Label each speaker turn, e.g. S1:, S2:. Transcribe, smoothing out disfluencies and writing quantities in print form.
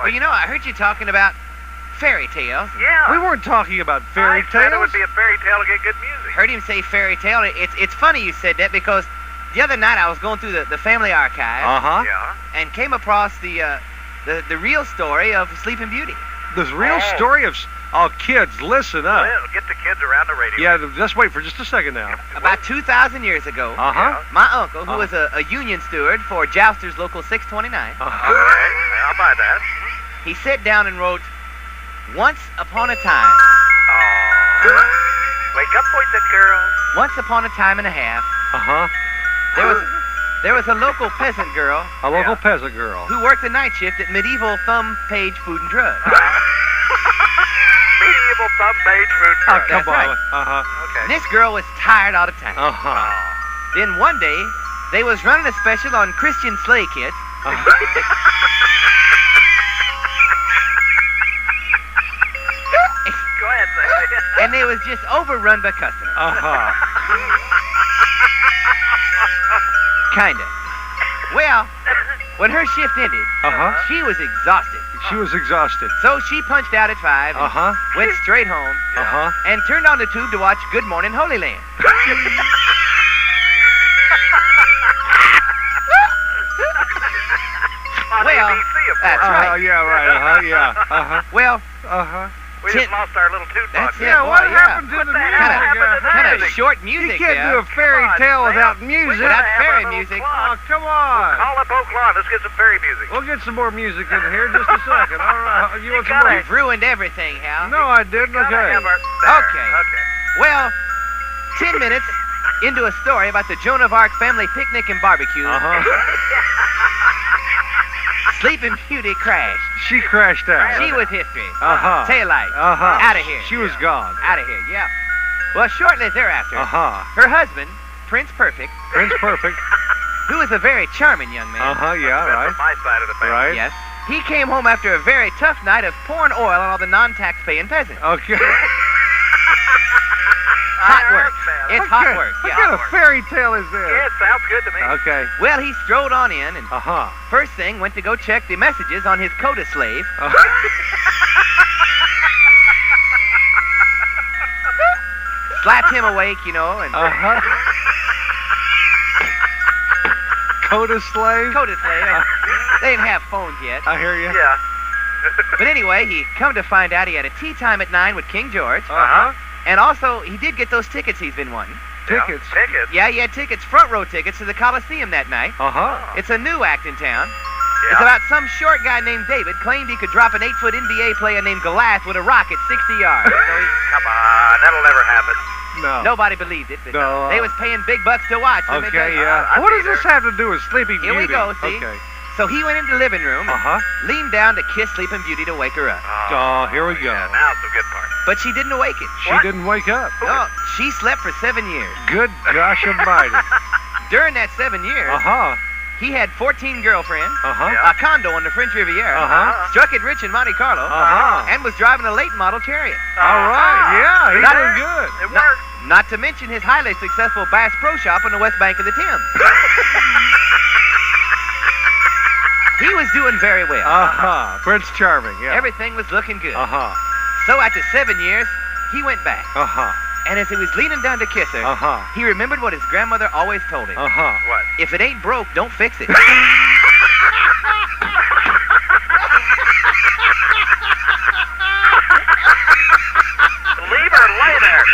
S1: point.
S2: Well, you know, I heard you talking about fairy tales.
S1: Yeah.
S3: We weren't talking about fairy
S1: I said it
S3: tales.
S1: would be a fairy tale to get good music.
S2: Heard him say fairy tale. It's funny you said that because the other night I was going through the family archive
S3: Uh-huh.
S1: Yeah.
S2: and came across the real story of Sleeping Beauty.
S3: The real story of... Oh, kids, listen up.
S1: Well, get the kids around the radio.
S3: Yeah, just wait for just a second now.
S2: About 2,000 years ago,
S3: Uh-huh.
S2: my uncle, who was a union steward for Jousters Local 629,
S1: Okay, I'll buy that.
S2: he sat down and wrote, "Once upon a time,
S1: Oh. Wake up, boys and girls.
S2: once upon a time and a half,
S3: Uh-huh.
S2: there was a local peasant girl
S3: A local
S1: Yeah.
S3: peasant girl.
S2: who worked the night shift at Medieval Thumb Page Food and Drug.
S1: Medieval thumb-based food
S3: Oh,
S1: truck.
S3: come
S2: That's
S3: on.
S2: right.
S3: Uh-huh.
S1: Okay.
S2: This girl was tired all the time.
S3: Uh-huh.
S2: Then one day, they was running a special on Christian sleigh kits,
S1: Go ahead, say.
S2: and they was just overrun by customers.
S3: Uh-huh.
S2: Kinda. Well, when her shift ended,
S3: Uh-huh.
S2: she was exhausted.
S3: She was exhausted.
S2: So she punched out at 5 and
S3: Uh-huh.
S2: went straight home
S3: Uh-huh.
S2: and turned on the tube to watch Good Morning Holy Land.
S1: On
S2: Well,
S1: ABC, of course.
S2: that's right.
S3: Yeah, right. Uh-huh. Yeah. Uh-huh.
S2: Well,
S3: Uh-huh.
S1: We just lost our little toot
S2: That's
S1: box.
S2: it.
S3: Yeah, what
S2: boy, yeah.
S3: happened to
S1: What
S3: the
S1: the
S3: music?
S1: hell happened to that?
S2: kind of
S1: music.
S2: short
S3: You
S2: music
S3: can't
S2: there.
S3: do a fairy
S1: Come on,
S3: tale
S1: Sam.
S3: without
S1: We
S3: music.
S2: Without
S1: gotta have
S2: fairy
S1: our little
S2: music.
S1: clock.
S3: Oh, come on.
S1: Call up Oak Lawn. Let's get some fairy music.
S3: We'll get some more music in here in just a second. All right. You want some
S1: gotta-
S3: more?
S2: You've ruined everything, Hal.
S3: No, I didn't.
S1: Gotta
S3: Okay.
S1: have our- there.
S2: Okay.
S1: Okay.
S2: Well, 10 minutes into a story about the Joan of Arc family picnic and barbecue,
S3: Uh-huh.
S2: Sleeping Beauty crashed.
S3: She crashed out.
S2: She was history.
S3: Uh-huh.
S2: Taillight.
S3: Uh-huh.
S2: Out of here.
S3: She was gone.
S2: Out of here, yeah. Well, shortly thereafter,
S3: Uh-huh.
S2: her husband, Prince Perfect,
S3: Prince Perfect.
S2: who was a very charming young man,
S3: Uh-huh. Yeah,
S1: That's
S3: right.
S1: from my side of the family.
S3: Right.
S2: yes, he came home after a very tough night of pouring oil on all the non-tax-paying peasants.
S3: Okay.
S2: Hot
S1: I
S2: work.
S1: understand.
S2: It's hot work,
S3: What
S2: yeah.
S3: kind of fairy tale is this?
S1: Yeah, it sounds good to me.
S3: Okay.
S2: Well, he strode on in and
S3: Uh-huh.
S2: first thing went to go check the messages on his coda slave. Slapped him awake, you know, and
S3: Uh-huh. Coda slave?
S2: coda slave. They didn't have phones yet.
S3: I hear you.
S1: Yeah.
S2: But anyway, he come to find out he had a tea time at 9 with King George.
S3: Uh-huh.
S2: And also, he did get those tickets he's been wanting.
S3: Tickets.
S1: Yeah, tickets.
S2: Yeah, he had tickets, front row tickets to the Coliseum that night.
S3: Uh-huh.
S2: It's a new act in town.
S1: Yeah.
S2: It's about some short guy named David claimed he could drop an 8-foot NBA player named Goliath with a rock at 60 yards. So
S1: Come on, that'll never happen.
S3: No.
S2: nobody believed it, but
S3: No,
S2: they was paying big bucks to watch. let me tell
S3: Okay,
S2: you.
S3: yeah.
S1: I'd
S3: What
S1: be
S3: does this
S1: there.
S3: have to do with Sleeping
S2: Here we
S3: Beauty?
S2: go, see?
S3: Okay.
S2: So he went into the living room and
S3: Uh-huh. leaned
S2: leaned down to kiss Sleeping Beauty to wake her up.
S3: Oh, here we go.
S1: Yeah, now's the good part.
S2: But she didn't awaken.
S3: She
S1: What?
S3: didn't wake up.
S2: No, she slept for 7 years.
S3: Good gosh almighty.
S2: During that 7 years,
S3: Uh-huh.
S2: he had 14 girlfriends,
S3: Uh-huh.
S1: Yeah.
S2: a condo on the French Riviera,
S3: Uh-huh.
S2: struck it rich in Monte Carlo,
S3: Uh-huh.
S2: and was driving a late model chariot.
S3: All right. Yeah, he's
S2: Not-
S3: doing good.
S1: It
S2: Not,
S1: worked.
S2: not to mention his highly successful Bass Pro Shop on the west bank of the Thames. He was doing very well.
S3: Uh-huh. Prince Charming, yeah.
S2: Everything was looking good.
S3: Uh-huh.
S2: So after 7 years, he went back.
S3: Uh-huh.
S2: And as he was leaning down to kiss her,
S3: Uh-huh.
S2: he remembered what his grandmother always told him.
S3: Uh-huh.
S1: What?
S2: If it ain't broke, don't fix it.
S1: Leave her lay there.